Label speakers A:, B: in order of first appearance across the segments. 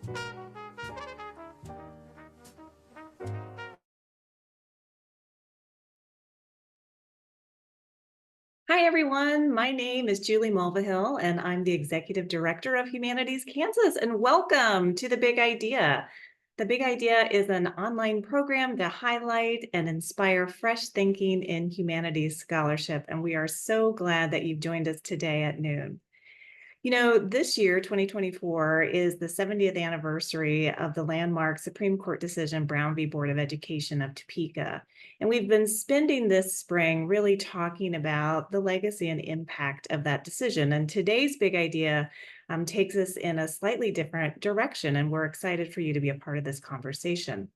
A: Hi, everyone. My name is Julie Mulvihill, and I'm the Executive Director of Humanities Kansas, and welcome to The Big Idea. The Big Idea is an online program to highlight and inspire fresh thinking in humanities scholarship, and we are so glad that you've joined us today at noon. You know, this year, 2024, is the 70th anniversary of the landmark Supreme Court decision, Brown v. Board of Education of Topeka. And we've been spending this spring really talking about the legacy and impact of that decision. And today's big idea takes us in a slightly different direction, and we're excited for you to be a part of this conversation.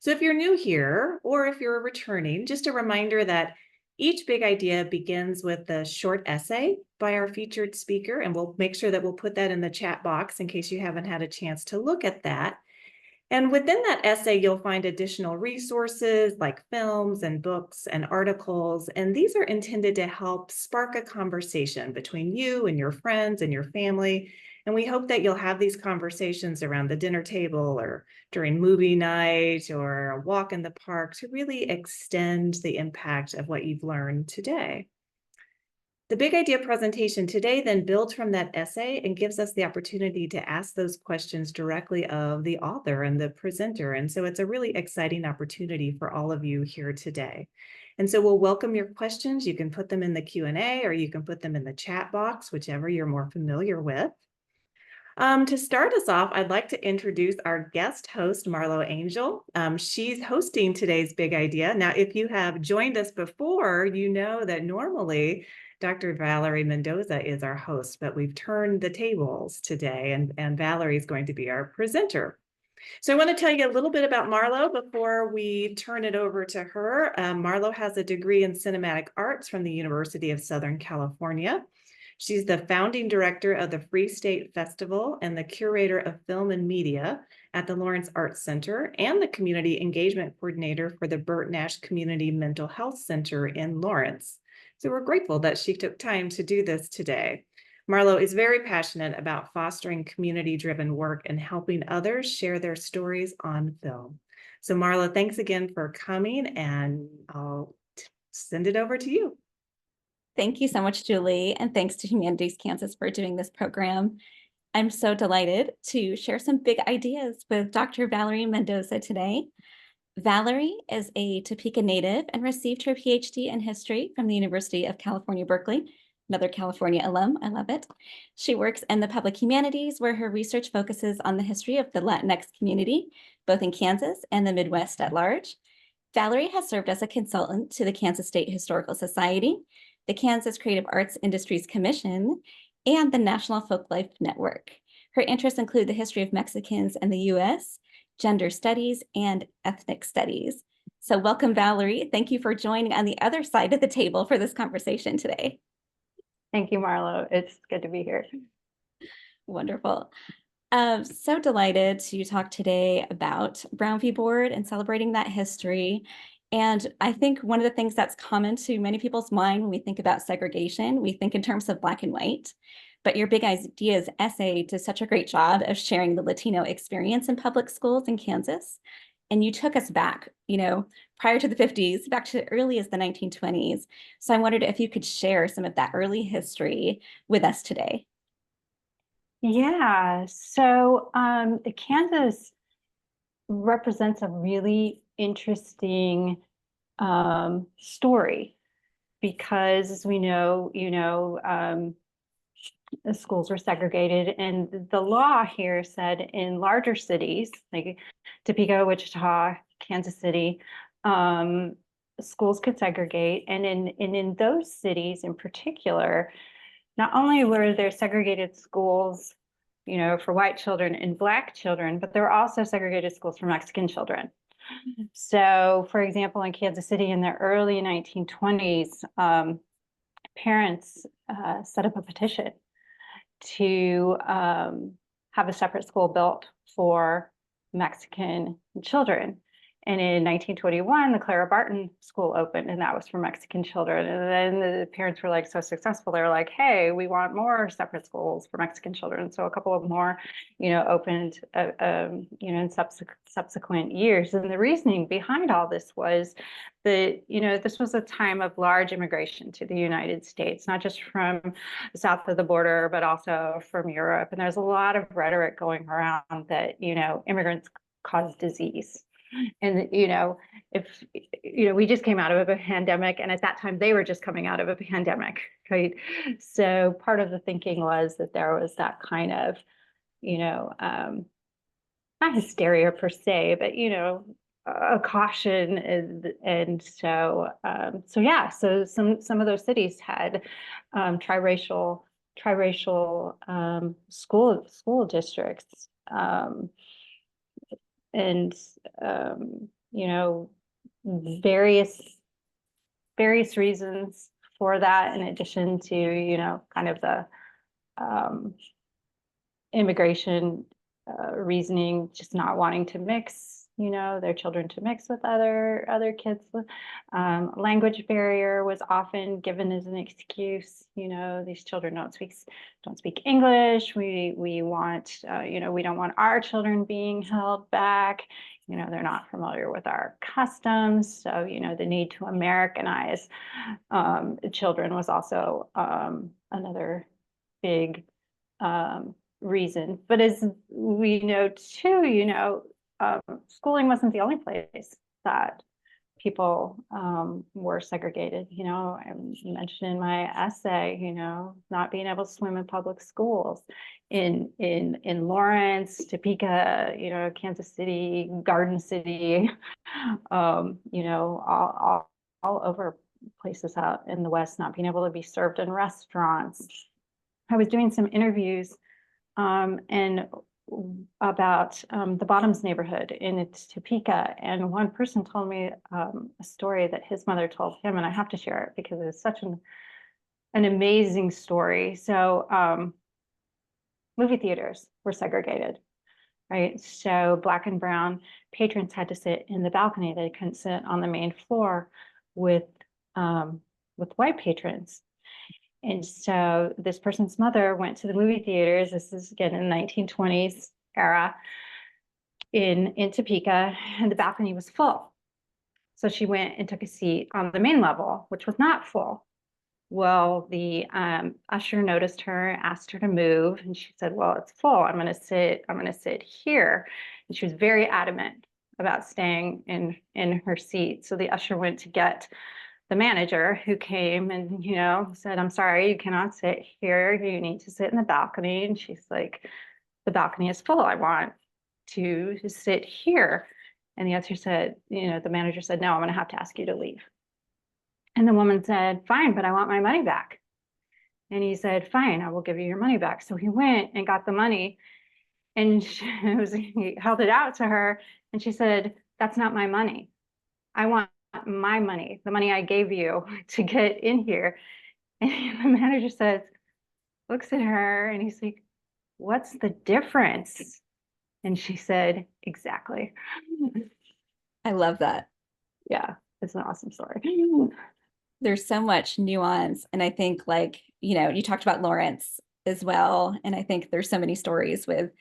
A: So if you're new here, or if you're returning, just a reminder that each big idea begins with a short essay by our featured speaker, and we'll make sure that we'll put that in the chat box in case you haven't had a chance to look at that. And within that essay, you'll find additional resources like films and books and articles, and these are intended to help spark a conversation between you and your friends and your family. And we hope that you'll have these conversations around the dinner table or during movie night or a walk in the park to really extend the impact of what you've learned today. The big idea presentation today then builds from that essay and gives us the opportunity to ask those questions directly of the author and the presenter. And so it's a really exciting opportunity for all of you here today. And so we'll welcome your questions. You can put them in the Q&A or you can put them in the chat box, whichever you're more familiar with. To start us off, I'd like to introduce our guest host, Marlo Angell. She's hosting today's big idea. Now, if you have joined us before, you know that normally Dr. Valerie Mendoza is our host, but we've turned the tables today, and Valerie is going to be our presenter. So I want to tell you a little bit about Marlo before we turn it over to her. Marlo has a degree in cinematic arts from the University of Southern California. She's the founding director of the Free State Festival and the curator of film and media at the Lawrence Arts Center and the community engagement coordinator for the Burt Nash Community Mental Health Center in Lawrence. So we're grateful that she took time to do this today. Marlo is very passionate about fostering community-driven work and helping others share their stories on film. So Marlo, thanks again for coming, and I'll send it over to you.
B: Thank you so much, Julie, and thanks to Humanities Kansas for doing this program. I'm so delighted to share some big ideas with Dr. Valerie Mendoza today. Valerie is a Topeka native and received her PhD in history from the University of California, Berkeley, another California alum. I love it. She works in the public humanities, where her research focuses on the history of the Latinx community, both in Kansas and the Midwest at large. Valerie has served as a consultant to the Kansas State Historical Society, the Kansas Creative Arts Industries Commission, and the National Folklife Network. Her interests include the history of Mexicans and the U.S., gender studies, and ethnic studies. So welcome, Valerie. Thank you for joining on the other side of the table for this conversation today.
C: Thank you, Marlo. It's good to be here.
B: Wonderful. So delighted to talk today about Brown v. Board and celebrating that history. And I think one of the things that's common to many people's mind when we think about segregation, we think in terms of Black and white. But your Big Ideas essay did such a great job of sharing the Latino experience in public schools in Kansas. And you took us back, prior to the 50s, back to early as the 1920s. So I wondered if you could share some of that early history with us today.
C: Yeah, so Kansas represents a really interesting story because, as we know, the schools were segregated, and the law here said in larger cities like Topeka, Wichita, Kansas City, schools could segregate, and in those cities in particular, not only were there segregated schools, for white children and Black children, but there were also segregated schools for Mexican children. So, for example, in Kansas City in the early 1920s, parents set up a petition to have a separate school built for Mexican children. And in 1921, the Clara Barton School opened, and that was for Mexican children. And then the parents were like so successful, they were like, hey, we want more separate schools for Mexican children. So a couple of more, opened, in subsequent years. And the reasoning behind all this was that, this was a time of large immigration to the United States, not just from south of the border, but also from Europe. And there's a lot of rhetoric going around that, immigrants cause disease. And, if, we just came out of a pandemic, and at that time they were just coming out of a pandemic, right? So part of the thinking was that there was that kind of, not hysteria per se, but, a caution. And so yeah, so some of those cities had triracial school districts. And various reasons for that, in addition to kind of the immigration reasoning, just not wanting to mix their children to mix with other kids. Language barrier was often given as an excuse. These children don't speak English. We want we don't want our children being held back. They're not familiar with our customs. So the need to Americanize children was also another big reason. But as we know too, schooling wasn't the only place that people were segregated. I mentioned in my essay, not being able to swim in public schools in Lawrence, Topeka, Kansas City, Garden City, all over places out in the West, not being able to be served in restaurants. I was doing some interviews and about the Bottoms neighborhood in Topeka, and one person told me a story that his mother told him, and I have to share it because it's such an amazing story. So movie theaters were segregated, right? So Black and brown patrons had to sit in the balcony. They couldn't sit on the main floor with white patrons. And so this person's mother went to the movie theaters. This is again in the 1920s era in Topeka, and the balcony was full. So she went and took a seat on the main level, which was not full. Well, the usher noticed her, asked her to move, and she said, well, it's full. I'm going to sit here. And she was very adamant about staying in her seat. So the usher went to get the manager, who came and, said, I'm sorry, you cannot sit here. You need to sit in the balcony. And she's like, the balcony is full. I want to sit here. And the usher said, the manager said, no, I'm going to have to ask you to leave. And the woman said, fine, but I want my money back. And he said, fine, I will give you your money back. So he went and got the money, and he held it out to her. And she said, that's not my money. I want my money, the money I gave you to get in here. And the manager says, looks at her, and he's like, what's the difference? And she said, exactly.
B: I love that.
C: Yeah, it's an awesome story.
B: There's so much nuance. And I think, like, you talked about Lawrence as well. And I think there's so many stories with,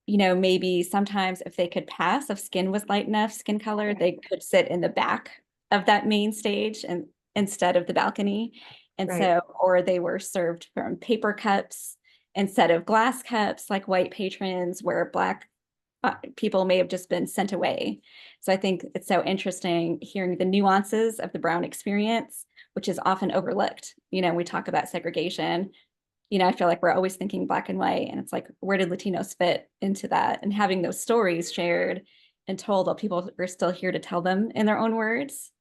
B: maybe sometimes if they could pass, if skin was light enough, skin color, they could sit in the back of that main stage and instead of the balcony. And
C: Right.
B: so, or they were served from paper cups instead of glass cups, like white patrons, where Black people may have just been sent away. So I think it's so interesting hearing the nuances of the Brown experience, which is often overlooked. We talk about segregation. I feel like we're always thinking black and white, and it's like, where did Latinos fit into that? And having those stories shared and told, while people are still here to tell them in their own words,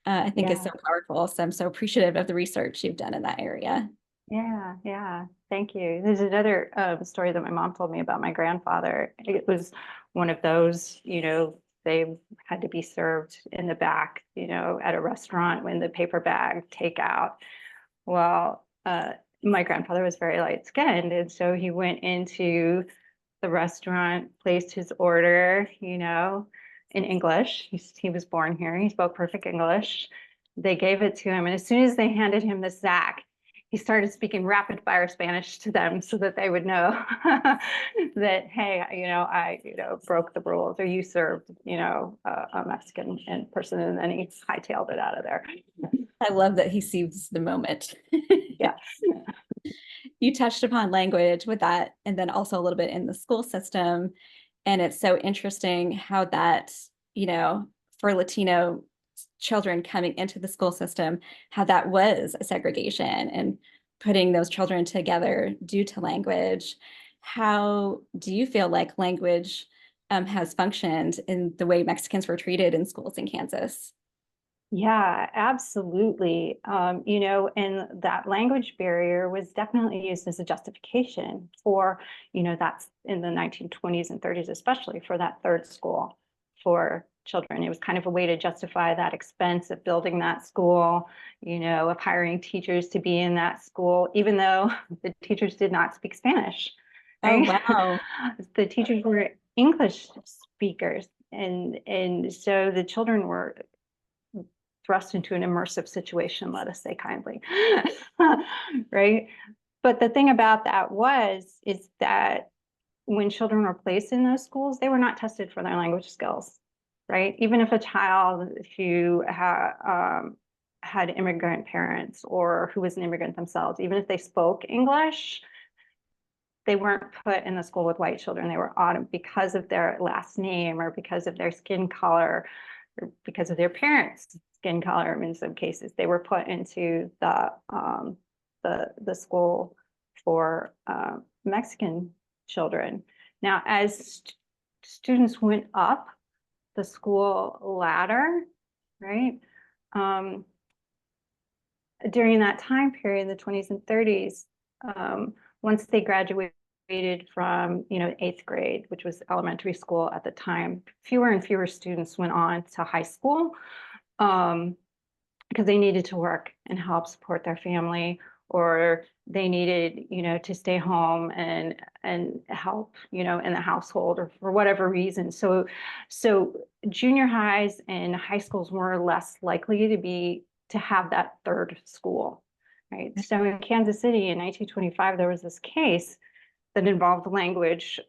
B: I think is so powerful. So I'm so appreciative of the research you've done in that area.
C: Yeah. Thank you. There's another story that my mom told me about my grandfather. It was one of those, they had to be served in the back, at a restaurant when the paper bag takeout. Well, my grandfather was very light skinned. And so he went into the restaurant, placed his order, in English. He was born here. He spoke perfect English. They gave it to him. And as soon as they handed him the sack, he started speaking rapid fire Spanish to them so that they would know that, hey, I broke the rules, or you served, a Mexican person, and then he hightailed it out of there.
B: I love that he seized the moment.
C: Yeah.
B: You touched upon language with that, and then also a little bit in the school system. And it's so interesting how that, for Latino children coming into the school system, how that was a segregation and putting those children together due to language. How do you feel like language has functioned in the way Mexicans were treated in schools in Kansas?
C: Yeah, absolutely. And that language barrier was definitely used as a justification for, that's in the 1920s and 30s, especially for that third school for children. It was kind of a way to justify that expense of building that school, of hiring teachers to be in that school, even though the teachers did not speak Spanish,
B: Oh,
C: right?
B: wow.
C: The teachers were English speakers. And so the children were thrust into an immersive situation, let us say kindly, right? But the thing about that is that when children were placed in those schools, they were not tested for their language skills, right? Even if a child who had immigrant parents or who was an immigrant themselves, even if they spoke English, they weren't put in the school with white children. They were because of their last name or because of their skin color or because of their parents' skin color. In some cases, they were put into the school for Mexican children. Now, as students went up the school ladder, right? During that time period, the 20s and 30s, once they graduated from, 8th grade, which was elementary school at the time, fewer and fewer students went on to high school because they needed to work and help support their family, or they needed, to stay home and help, in the household, or for whatever reason. So junior highs and high schools were less likely to have that third school, right? So in Kansas City in 1925, there was this case that involved language.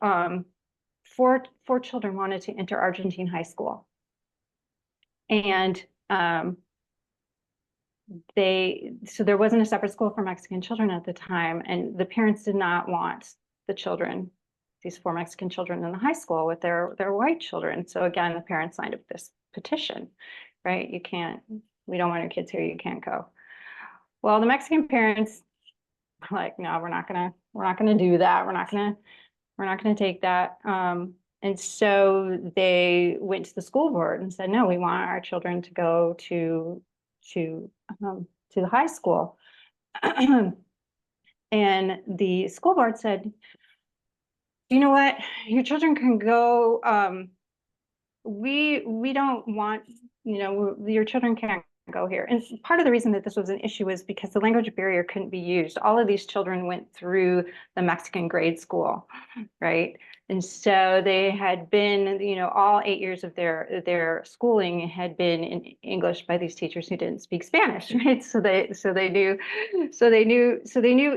C: Four children wanted to enter Argentine high school, and so there wasn't a separate school for Mexican children at the time, and the parents did not want these 4 Mexican children in the high school with their white children. So again, the parents signed up this petition, right? We don't want our kids here, you can't go. Well, the Mexican parents were like, no, we're not gonna do that. We're not gonna take that. And so they went to the school board and said, no, we want our children to go to the high school. And the school board said, you know what, your children can go. We don't want, your children can't go here. And part of the reason that this was an issue is because the language barrier couldn't be used. All of these children went through the Mexican grade school, right? And so they had been, all 8 years of their schooling had been in English by these teachers who didn't speak Spanish, right? So they knew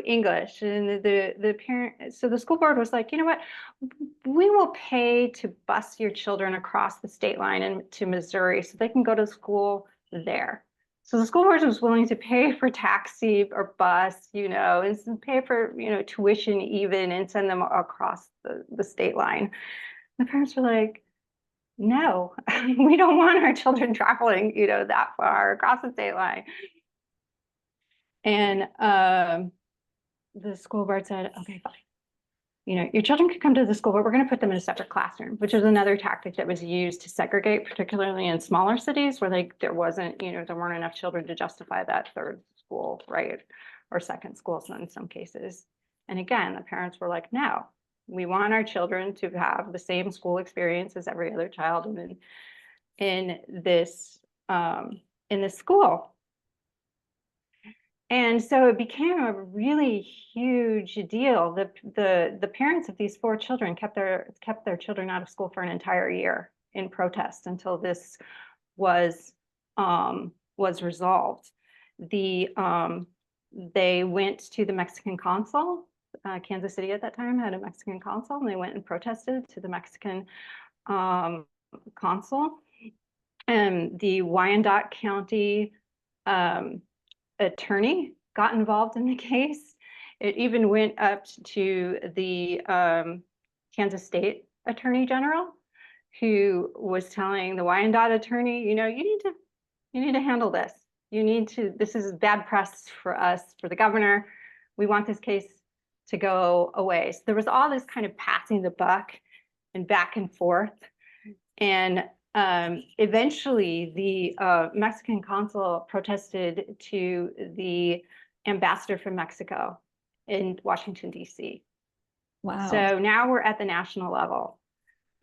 C: English. And so the school board was like, you know what, we will pay to bus your children across the state line into Missouri so they can go to school there. So the school board was willing to pay for taxi or bus, and pay for, tuition even, and send them across the state line. The parents were like, no, we don't want our children traveling, that far across the state line. And the school board said, okay, fine. Your children can come to the school, but we're going to put them in a separate classroom, which is another tactic that was used to segregate, particularly in smaller cities where there weren't enough children to justify that third school, right? Or second school in some cases. And again, the parents were like, no, we want our children to have the same school experience as every other child in this school. And so it became a really huge deal. The parents of these 4 children kept their children out of school for an entire year in protest until this was resolved. They went to the Mexican consul. Kansas City at that time had a Mexican consul, and they went and protested to the Mexican consul. And the Wyandotte County attorney got involved in the case. It even went up to the Kansas State Attorney General, who was telling the Wyandotte attorney, you need to handle this. This is bad press for us, for the governor. We want this case to go away. So there was all this kind of passing the buck and back and forth. And eventually the Mexican consul protested to the ambassador from Mexico in Washington, D.C.
B: Wow.
C: So now we're at the national level,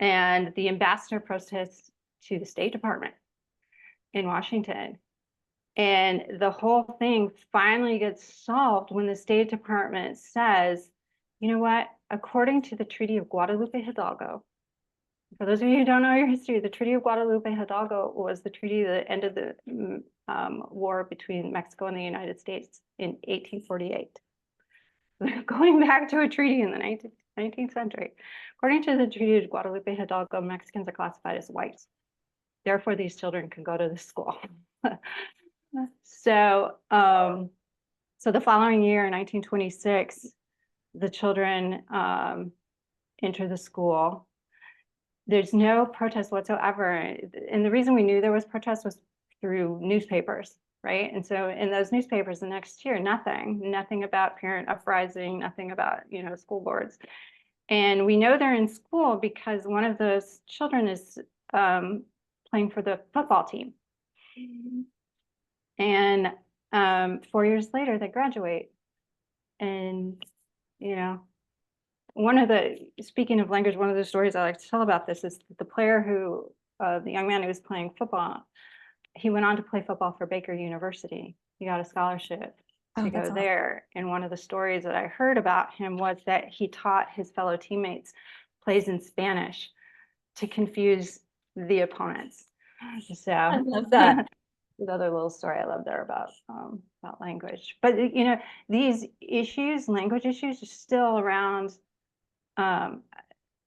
C: and the ambassador protests to the State Department in Washington. And the whole thing finally gets solved when the State Department says, you know what, according to the Treaty of Guadalupe Hidalgo, for those of you who don't know your history, the Treaty of Guadalupe Hidalgo was the treaty that ended the war between Mexico and the United States in 1848. Going back to a treaty in the 19th century. According to the Treaty of Guadalupe Hidalgo, Mexicans are classified as whites. Therefore, these children can go to the school. So the following year, in 1926, the children enter the school. There's no protest whatsoever. And the reason we knew there was protest was through newspapers, right? And so in those newspapers the next year, nothing about parent uprising, nothing about, school boards. And we know they're in school because one of those children is playing for the football team. And 4 years later, they graduate. And, speaking of language, one of the stories I like to tell about this is the player who, the young man who was playing football, he went on to play football for Baker University. He got a scholarship to go there. And one of the stories that I heard about him was that he taught his fellow teammates plays in Spanish to confuse the opponents. So
B: I love that.
C: Another little story I love there about language. But these issues, language issues, are still around,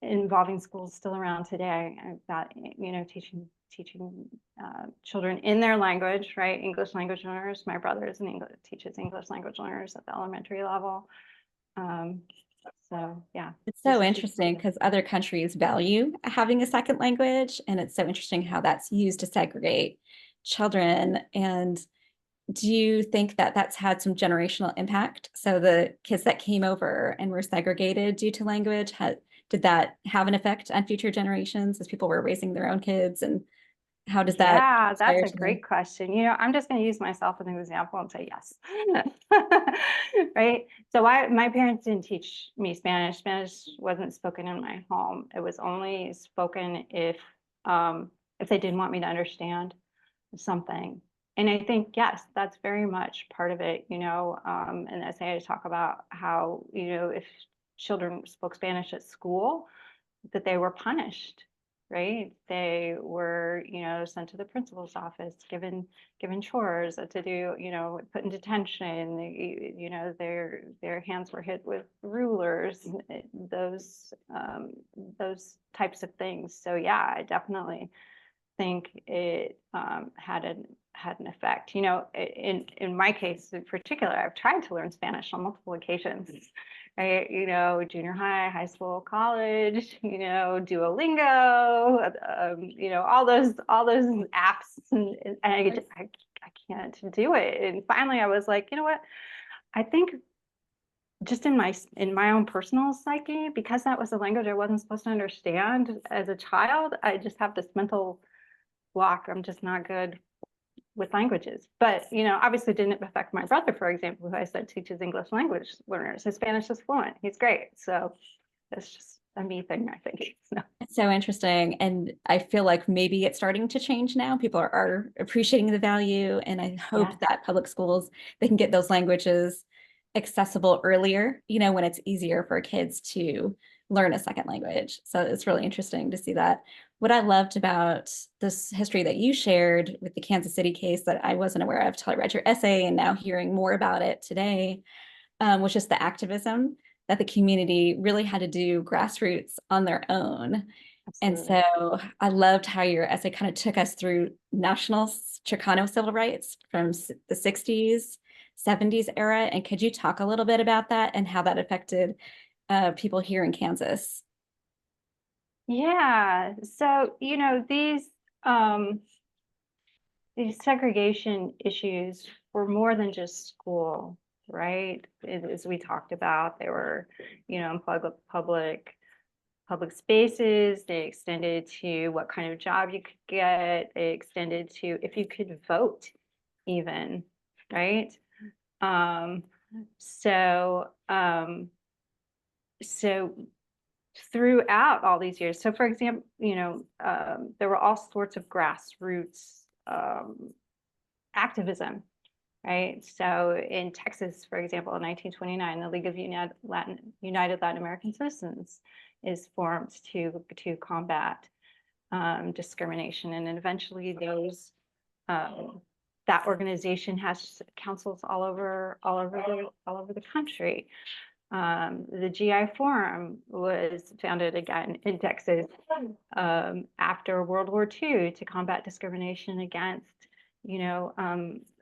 C: involving schools still around today. About teaching children in their language, right? English language learners. My brother teaches English language learners at the elementary level. So yeah,
B: it's so interesting because other countries value having a second language, and it's so interesting how that's used to segregate children. And do you think that that's had some generational impact? So the kids that came over and were segregated due to language, did that have an effect on future generations as people were raising their own kids? And how does that?
C: Yeah, that's a great question. I'm just going to use myself as an example and say yes. Right. So my parents didn't teach me Spanish. Spanish wasn't spoken in my home. It was only spoken if they didn't want me to understand something. And I think, yes, that's very much part of it. In the essay, I talk about how, if children spoke Spanish at school, that they were punished, right? They were, sent to the principal's office, given chores to do, put in detention. Their hands were hit with rulers, those types of things. So yeah, I definitely think it had an effect. In my case in particular, I've tried to learn Spanish on multiple occasions, right? Junior high school, college, Duolingo, all those apps, and I can't do it. And finally I was like, you know what? I think just in my own personal psyche, because that was a language I wasn't supposed to understand as a child, I just have this mental block. I'm just not good with languages. But obviously didn't affect my brother, for example, who I said teaches English language learners. His Spanish is fluent. He's great. So it's just a me thing, I think. So.
B: It's so interesting. And I feel like maybe it's starting to change now. People are appreciating the value. And I hope that public schools, they can get those languages accessible earlier, when it's easier for kids to learn a second language. So it's really interesting to see that. What I loved about this history that you shared with the Kansas City case that I wasn't aware of till I read your essay, and now hearing more about it today, was just the activism that the community really had to do grassroots on their own. And
C: Absolutely.
B: so I loved how your essay kind of took us through national Chicano civil rights from the 60s, 70s era. And could you talk a little bit about that and how that affected people here in Kansas?
C: Yeah. So, these segregation issues were more than just school, right? As we talked about, they were, in public spaces. They extended to what kind of job you could get. They extended to if you could vote, even, right? Um, so, um, so throughout all these years, so for example, there were all sorts of grassroots activism, right? So in Texas, for example, in 1929, the League of United Latin American Citizens is formed to combat discrimination, and eventually that organization has councils all over the country. The GI Forum was founded again in Texas after World War II to combat discrimination against,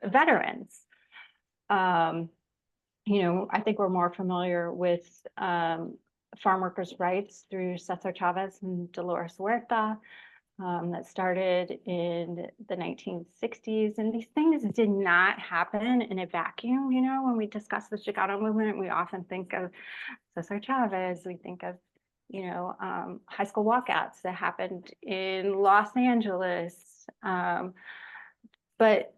C: veterans. Um, I think we're more familiar with farm workers' rights through Cesar Chavez and Dolores Huerta. That started in the 1960s. And these things did not happen in a vacuum. When we discuss the Chicano movement, we often think of Cesar Chavez, we think of, high school walkouts that happened in Los Angeles. But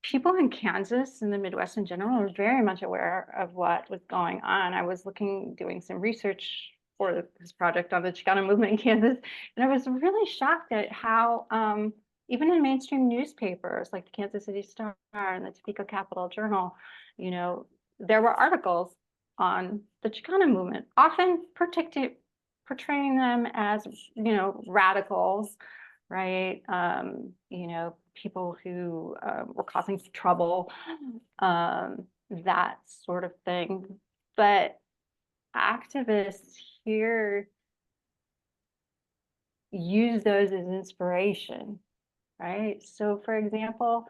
C: people in Kansas and the Midwest in general are very much aware of what was going on. I was doing some research for this project on the Chicano movement in Kansas, and I was really shocked at how, even in mainstream newspapers like the Kansas City Star and the Topeka Capital Journal, there were articles on the Chicano movement, often portraying them as, radicals, right? People who were causing trouble, that sort of thing. But activists here use those as inspiration, right? So, for example,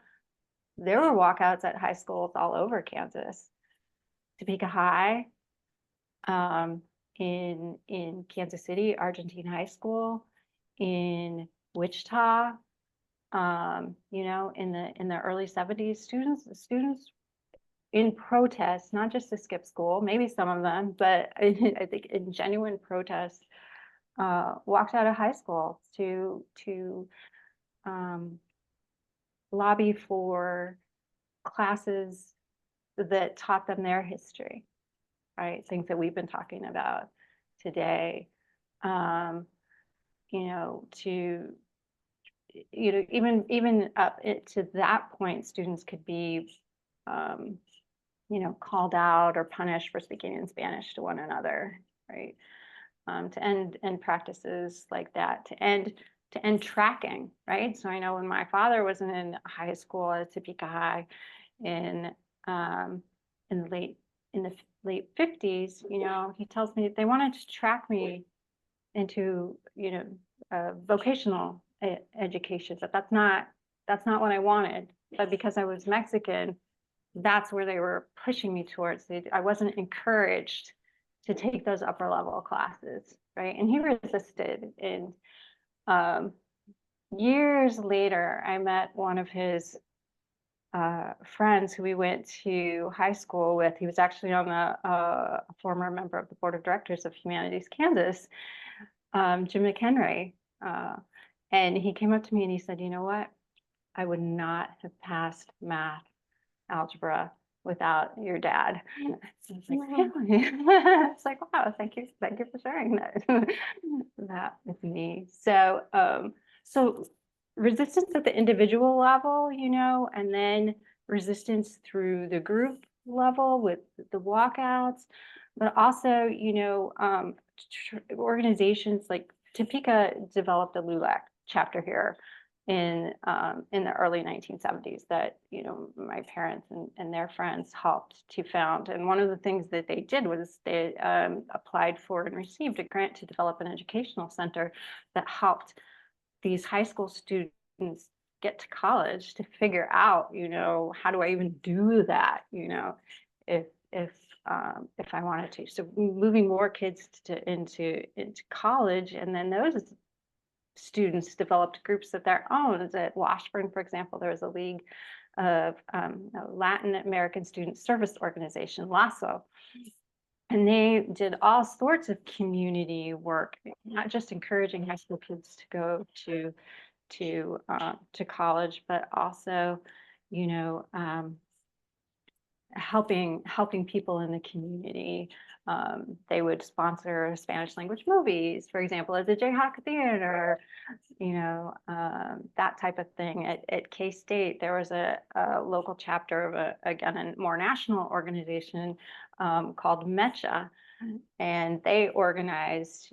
C: there were walkouts at high schools all over Kansas. Topeka High, in Kansas City, Argentine High School, in Wichita, in the early 70s, students in protest, not just to skip school, maybe some of them, but I think in genuine protest, walked out of high school to lobby for classes that taught them their history, right? Things that we've been talking about today. To even up to that point, students could be called out or punished for speaking in Spanish to one another, right? To end practices like that, to end tracking, right? So I know when my father was in high school at Topeka High in the late 50s, he tells me they wanted to track me into vocational education, but that's not what I wanted. But because I was Mexican, that's where they were pushing me towards. I wasn't encouraged to take those upper level classes, right? And he resisted. And years later, I met one of his friends who we went to high school with. He was actually on a former member of the board of directors of Humanities Kansas, Jim McHenry. And he came up to me and he said, "You know what? I would not have passed math, algebra without your dad." It's like, really? It's like, wow, thank you for sharing that with me. So so resistance at the individual level, and then resistance through the group level with the walkouts, but also, organizations like Topeka developed a LULAC chapter here in the early 1970s that, my parents and their friends helped to found. And one of the things that they did was they applied for and received a grant to develop an educational center that helped these high school students get to college to figure out, how do I even do that, if if if I wanted to. So moving more kids into college, and then those students developed groups of their own. At Washburn, for example, there was a league of a Latin American Student Service Organization, LASO, and they did all sorts of community work, not just encouraging high school kids to go to college, but also, you know, um, helping people in the community. They would sponsor Spanish language movies, for example, at the Jayhawk Theater, that type of thing. At K-State, there was a local chapter of again, a more national organization called MECHA, and they organized,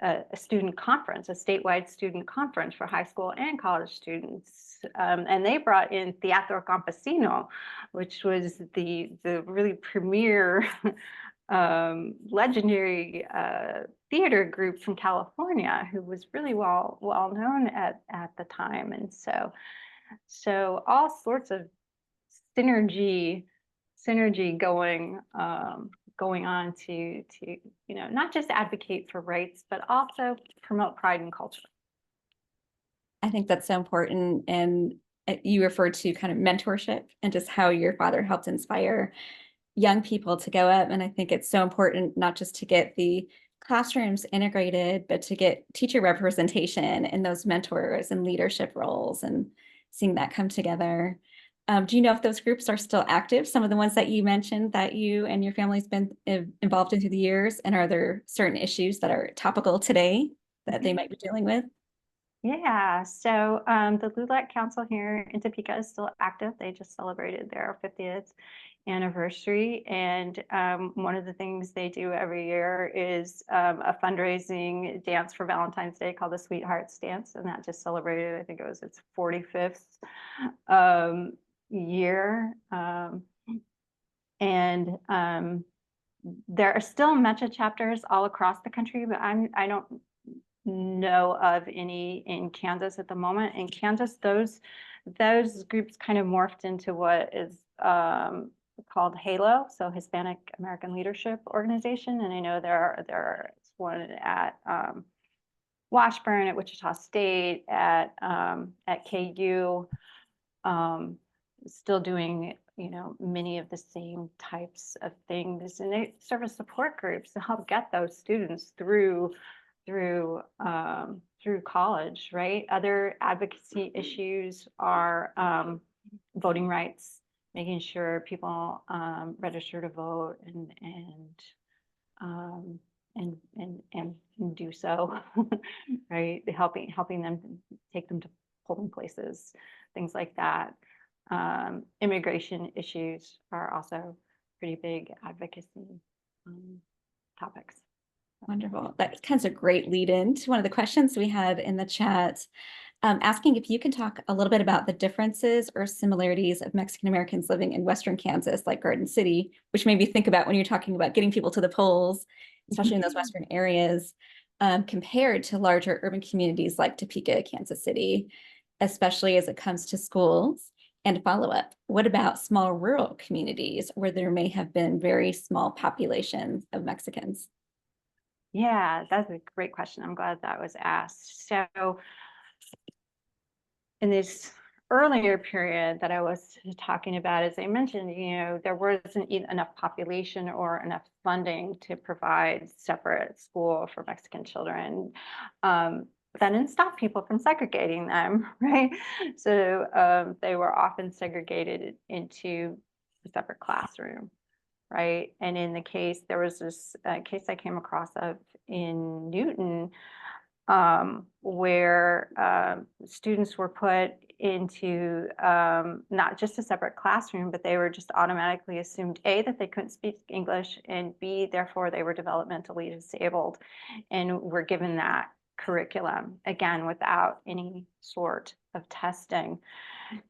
C: a student conference, a statewide student conference for high school and college students. And they brought in Teatro Campesino, which was the really premier legendary theater group from California, who was really well known at the time. And so all sorts of synergy going on to not just advocate for rights, but also promote pride and culture.
B: I think that's so important. And you referred to kind of mentorship and just how your father helped inspire young people to go up. And I think it's so important not just to get the classrooms integrated, but to get teacher representation in those mentors and leadership roles and seeing that come together. Do you know if those groups are still active? Some of the ones that you mentioned that you and your family's been involved in through the years, and are there certain issues that are topical today that they might be dealing with?
C: Yeah, so the LULAC Council here in Topeka is still active. They just celebrated their 50th anniversary. And one of the things they do every year is a fundraising dance for Valentine's Day called the Sweethearts Dance. And that just celebrated, I think it was its 45th year. And there are still MECHA chapters all across the country, but I don't know of any in Kansas at the moment. In Kansas, those groups kind of morphed into what is called HALO, so Hispanic American Leadership Organization. And I know there's one at Washburn, at Wichita State, at KU, still doing many of the same types of things, and they serve as support groups to help get those students through college, right? Other advocacy issues are voting rights, making sure people register to vote and do so, right? Helping them, take them to polling places, things like that. Immigration issues are also pretty big advocacy topics.
B: Wonderful. That's kind of a great lead in to one of the questions we had in the chat, asking if you can talk a little bit about the differences or similarities of Mexican Americans living in Western Kansas, like Garden City, which made me think about when you're talking about getting people to the polls, especially in those Western areas, compared to larger urban communities like Topeka, Kansas City, especially as it comes to schools. And follow up, what about small rural communities where there may have been very small populations of Mexicans?
C: Yeah, that's a great question. I'm glad that was asked. So in this earlier period that I was talking about, as I mentioned, there wasn't enough population or enough funding to provide separate school for Mexican children. That didn't stop people from segregating them, right? So they were often segregated into a separate classroom, right? And in the case, there was this case I came across of in Newton, where students were put into not just a separate classroom, but they were just automatically assumed A, that they couldn't speak English, and B, therefore they were developmentally disabled, and were given that curriculum, again, without any sort of testing.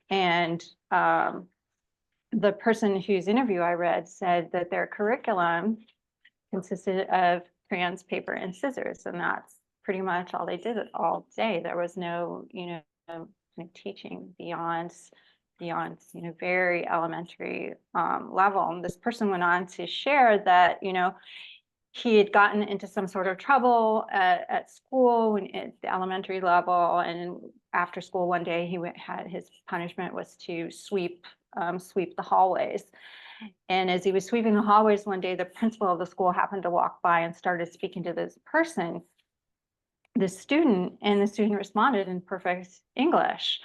C: And the person whose interview I read said that their curriculum consisted of crayons, paper, and scissors, and that's pretty much all they did all day. There was no, teaching beyond, very elementary level. And this person went on to share that, he had gotten into some sort of trouble at school at the elementary level, and after school one day had his punishment was to sweep the hallways. And as he was sweeping the hallways one day, the principal of the school happened to walk by and started speaking to this student, and the student responded in perfect English.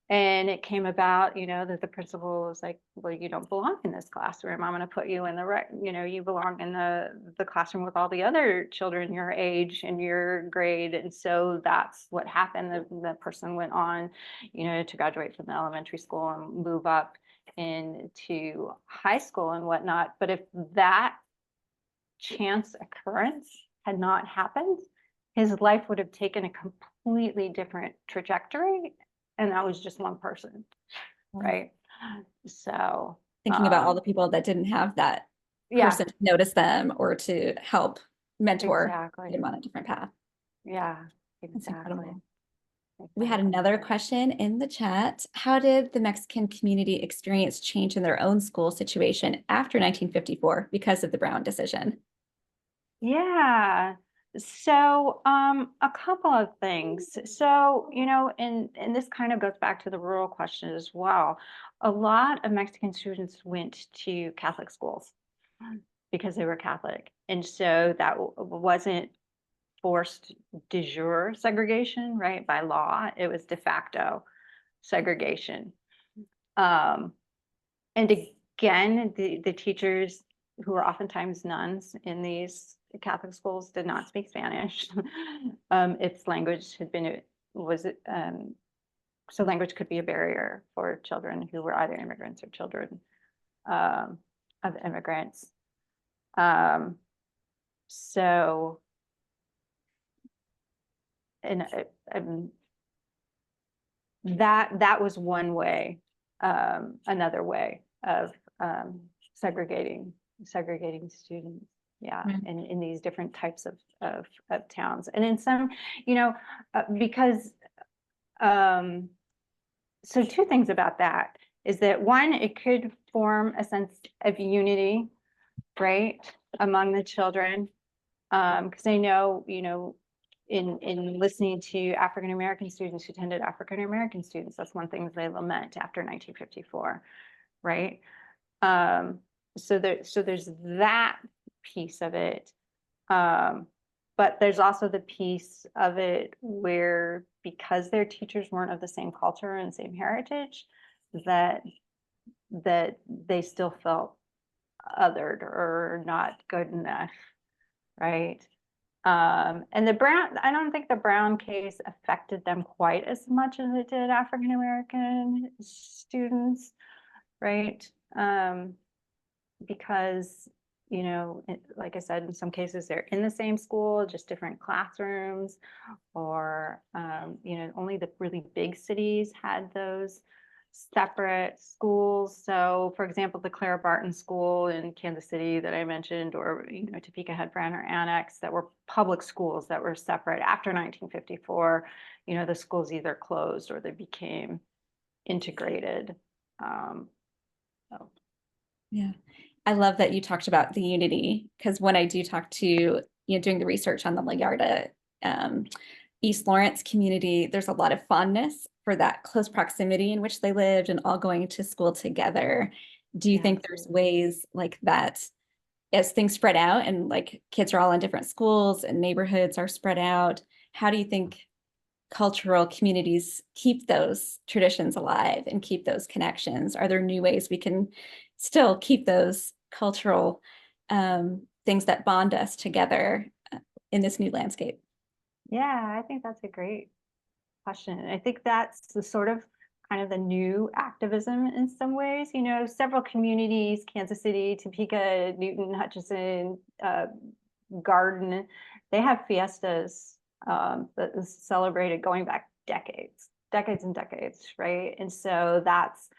C: And it came about, that the principal was like, well, you don't belong in this classroom. I'm going to put you in you belong in the classroom with all the other children your age and your grade. And so that's what happened. The person went on, to graduate from the elementary school and move up into high school and whatnot. But if that chance occurrence had not happened, his life would have taken a completely different trajectory. And that was just one person, right? So
B: Thinking about all the people that didn't have that person to notice them or to help mentor them on a different path.
C: Yeah,
B: exactly. We had another question in the chat. How did the Mexican community experience change in their own school situation after 1954 because of the Brown decision?
C: Yeah. So a couple of things. So, and this kind of goes back to the rural question as well. A lot of Mexican students went to Catholic schools because they were Catholic. And so that wasn't forced de jure segregation, right? By law, it was de facto segregation. And again, the teachers, who were oftentimes nuns in these Catholic schools, did not speak Spanish. Its language so language could be a barrier for children who were either immigrants or children of immigrants. So, and that was one way. Another way of segregating students, in these different types of towns. And in some, because so two things about that is that, one, it could form a sense of unity, right, among the children, because I know, in listening to African American students who attended African American students, that's one thing they lament after 1954, right? So there's that piece of it, but there's also the piece of it where, because their teachers weren't of the same culture and same heritage, that they still felt othered or not good enough, right? And I don't think the Brown case affected them quite as much as it did African American students, right? Because, like I said, in some cases they're in the same school, just different classrooms, or, only the really big cities had those separate schools. So, for example, the Clara Barton School in Kansas City that I mentioned, or Topeka had Branner Annex, that were public schools that were separate after 1954. The schools either closed or they became integrated.
B: Yeah, I love that you talked about the unity, because when I do talk to, doing the research on the La Yarda East Lawrence community, there's a lot of fondness for that close proximity in which they lived and all going to school together. Do you think there's ways like that, as things spread out and like kids are all in different schools and neighborhoods are spread out, how do you think cultural communities keep those traditions alive and keep those connections? Are there new ways we can still keep those cultural things that bond us together in this new landscape?
C: Yeah, I think that's a great question. I think that's the sort of kind of the new activism in some ways. You know, several communities, Kansas City, Topeka, Newton, Hutchinson, Garden, they have fiestas that is celebrated going back decades and decades, right? And so that's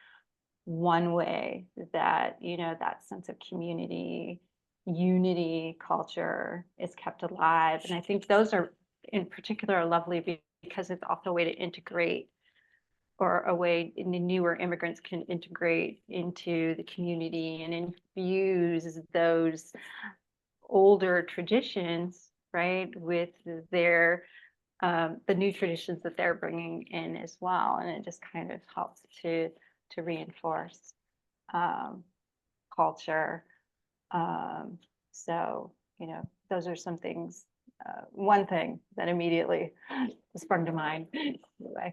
C: one way that, you know, that sense of community, unity, culture is kept alive. And I think those are in particular lovely because it's also a way to integrate, or a way newer immigrants can integrate into the community and infuse those older traditions, right, with their the new traditions that they're bringing in as well, and it just kind of helps to reinforce culture. So, you know, those are some things. One thing that immediately sprung to mind.
B: I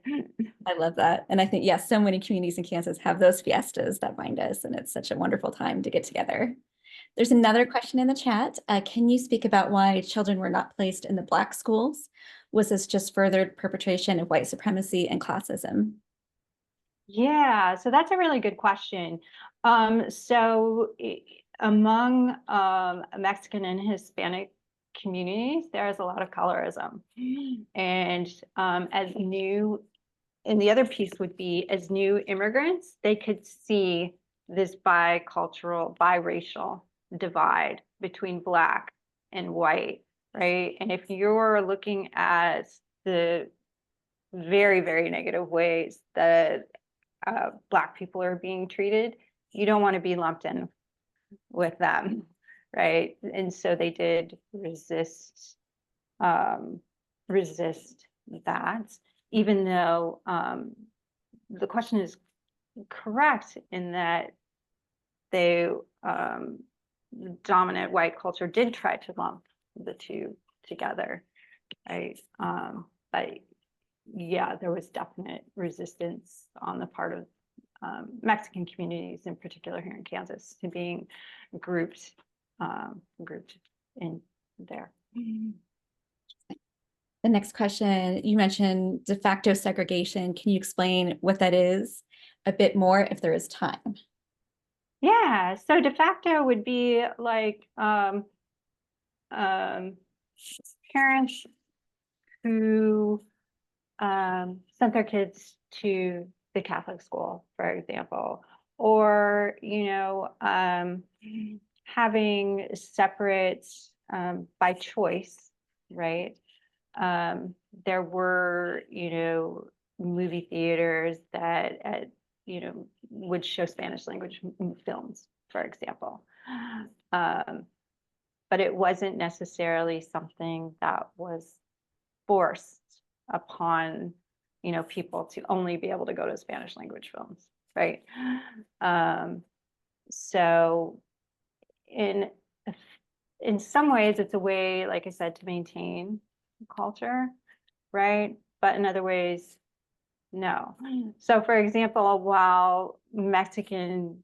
B: love that. And I think, yes, so many communities in Kansas have those fiestas that bind us, and it's such a wonderful time to get together. There's another question in the chat. Can you speak about why children were not placed in the Black schools? Was this just furthered perpetration of white supremacy and classism?
C: Yeah, so that's a really good question. Among Mexican and Hispanic communities, there is a lot of colorism. And and the other piece would be, as new immigrants, they could see this biracial divide between Black and white, right? And if you're looking at the very, very negative ways that Black people are being treated, you don't want to be lumped in with them, right? And so they did resist that, even though the question is correct in that they dominant white culture did try to lump the two together, right? But yeah, there was definite resistance on the part of Mexican communities, in particular here in Kansas, to being grouped in there.
B: The next question, you mentioned de facto segregation. Can you explain what that is a bit more if there is time?
C: Yeah, so de facto would be like parents who sent their kids to the Catholic school, for example, or, you know, having separate by choice, right? There were, you know, movie theaters that, you know, would show Spanish language films, for example. But it wasn't necessarily something that was forced upon, you know, people to only be able to go to Spanish language films, right? So in some ways, it's a way, like I said, to maintain culture, right? But in other ways, no. So for example, while Mexican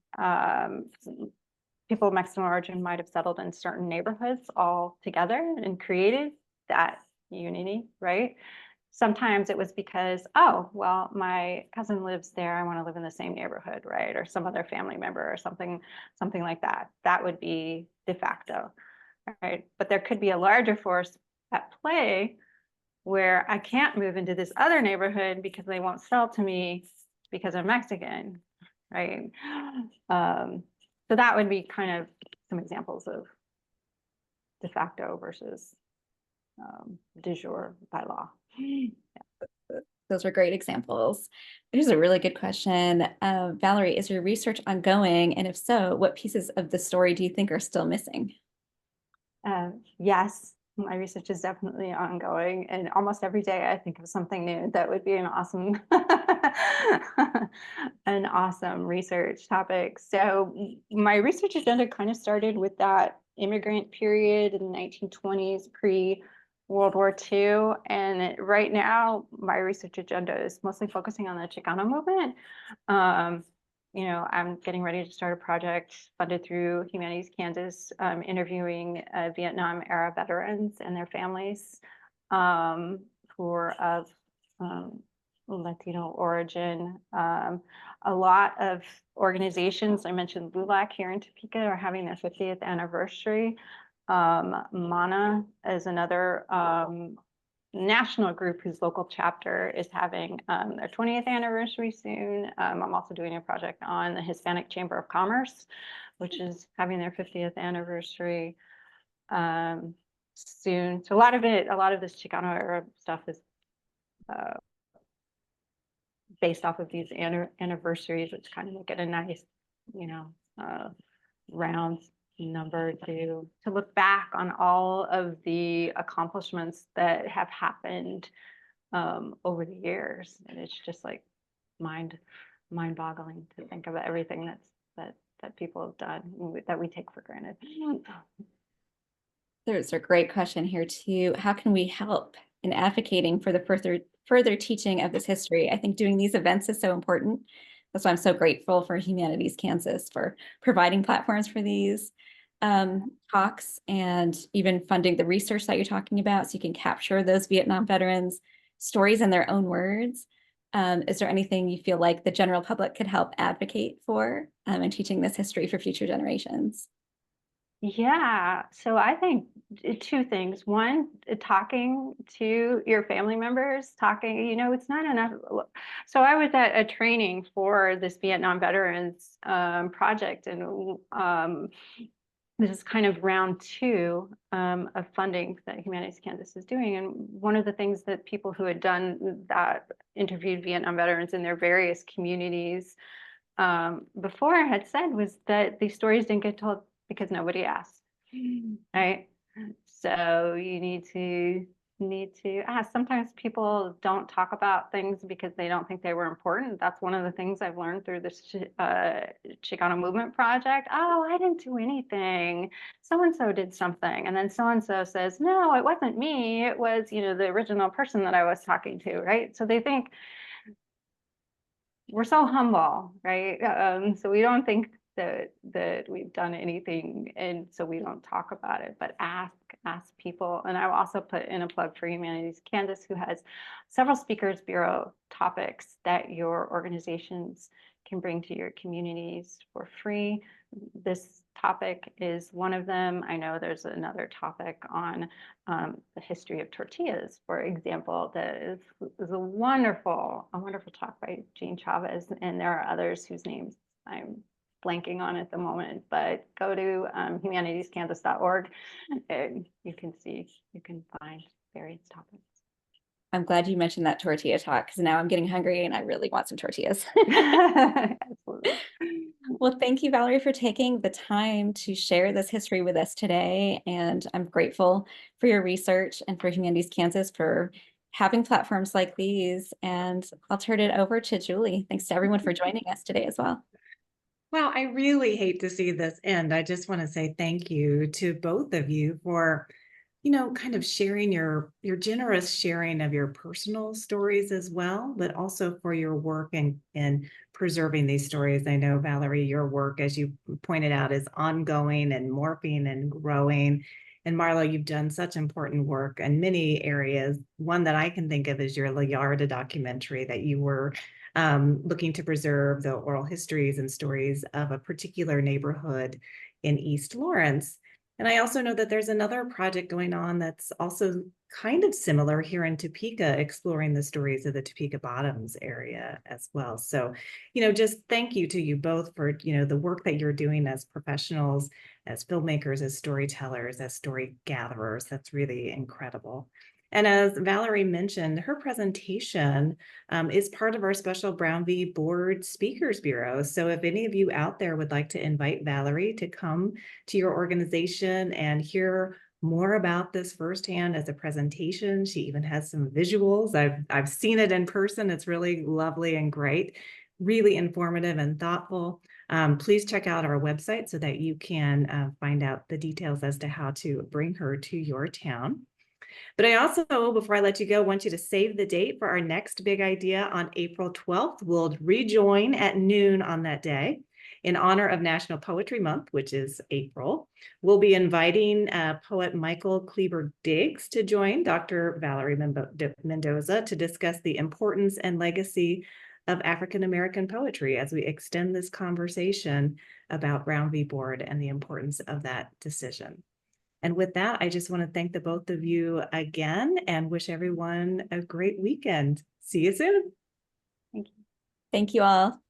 C: people of Mexican origin might have settled in certain neighborhoods all together and created that unity, right? Sometimes it was because, oh, well, my cousin lives there, I want to live in the same neighborhood, right? Or some other family member or something like that. That would be de facto, right? But there could be a larger force at play where I can't move into this other neighborhood because they won't sell to me because I'm Mexican, right? So that would be kind of some examples of de facto versus de jure by law.
B: Those were great examples. Here's a really good question. Valerie, is your research ongoing? And if so, what pieces of the story do you think are still missing?
C: Yes, my research is definitely ongoing, and almost every day I think of something new that would be an awesome an awesome research topic. So my research agenda kind of started with that immigrant period in the 1920s, pre-World War II. And right now, my research agenda is mostly focusing on the Chicano movement. You know, I'm getting ready to start a project funded through Humanities Kansas, interviewing Vietnam era veterans and their families who are of Latino origin. A lot of organizations, I mentioned LULAC here in Topeka, are having their 50th anniversary. MANA is another national group whose local chapter is having their 20th anniversary soon. I'm also doing a project on the Hispanic Chamber of Commerce, which is having their 50th anniversary soon. So a lot of this Chicano era stuff is based off of these anniversaries, which kind of make it a nice, you know, round number to look back on all of the accomplishments that have happened over the years. And it's just like mind-boggling to think about everything that people have done that we take for granted.
B: There's a great question here too. How can we help in advocating for the further teaching of this history? I think doing these events is so important. That's why I'm so grateful for Humanities Kansas for providing platforms for these talks and even funding the research that you're talking about so you can capture those Vietnam veterans' stories in their own words. Is there anything you feel like the general public could help advocate for in teaching this history for future generations?
C: Yeah, so I think two things. One, talking to your family members, it's not enough. So I was at a training for this Vietnam Veterans project, and this is kind of round two of funding that Humanities Kansas is doing. And one of the things that people who had done that interviewed Vietnam veterans in their various communities before had said was that these stories didn't get told because nobody asked, right? So you need to ask. Sometimes people don't talk about things because they don't think they were important. That's one of the things I've learned through this Chicano Movement Project. Oh, I didn't do anything. So-and-so did something. And then so-and-so says, no, it wasn't me. It was, the original person that I was talking to, right? So they think we're so humble, right? So we don't think that we've done anything, and so we don't talk about it. But ask people. And I will also put in a plug for Humanities Kansas, who has several Speakers Bureau topics that your organizations can bring to your communities for free. This topic is one of them. I know there's another topic on the history of tortillas, for example, that is a wonderful talk by Jean Chavez, and there are others whose names I'm blanking on at the moment, but go to humanitieskansas.org and you can find various topics.
B: I'm glad you mentioned that tortilla talk because now I'm getting hungry and I really want some tortillas.
C: Absolutely.
B: Well, thank you, Valerie, for taking the time to share this history with us today. And I'm grateful for your research and for Humanities Kansas for having platforms like these. And I'll turn it over to Julie. Thanks to everyone for joining us today as well.
A: Wow, I really hate to see this end. I just want to say thank you to both of you for, kind of sharing your generous sharing of your personal stories as well, but also for your work in preserving these stories. I know, Valerie, your work, as you pointed out, is ongoing and morphing and growing. And Marlo, you've done such important work in many areas. One that I can think of is your La Yarda documentary that you were looking to preserve the oral histories and stories of a particular neighborhood in East Lawrence. And I also know that there's another project going on that's also kind of similar here in Topeka, exploring the stories of the Topeka Bottoms area as well. So, just thank you to you both for, the work that you're doing as professionals, as filmmakers, as storytellers, as story gatherers. That's really incredible. And as Valerie mentioned, her presentation is part of our special Brown v. Board Speakers Bureau. So if any of you out there would like to invite Valerie to come to your organization and hear more about this firsthand as a presentation, she even has some visuals. I've seen it in person. It's really lovely and great, really informative and thoughtful. Please check out our website so that you can find out the details as to how to bring her to your town. But I also, before I let you go, want you to save the date for our next big idea on April 12th. We'll rejoin at noon on that day. In honor of National Poetry Month, which is April, we'll be inviting poet Michael Kleber Diggs to join Dr. Valerie Mendoza to discuss the importance and legacy of African-American poetry as we extend this conversation about Brown v. Board and the importance of that decision. And with that, I just want to thank the both of you again and wish everyone a great weekend. See you soon.
C: Thank you.
B: Thank you all.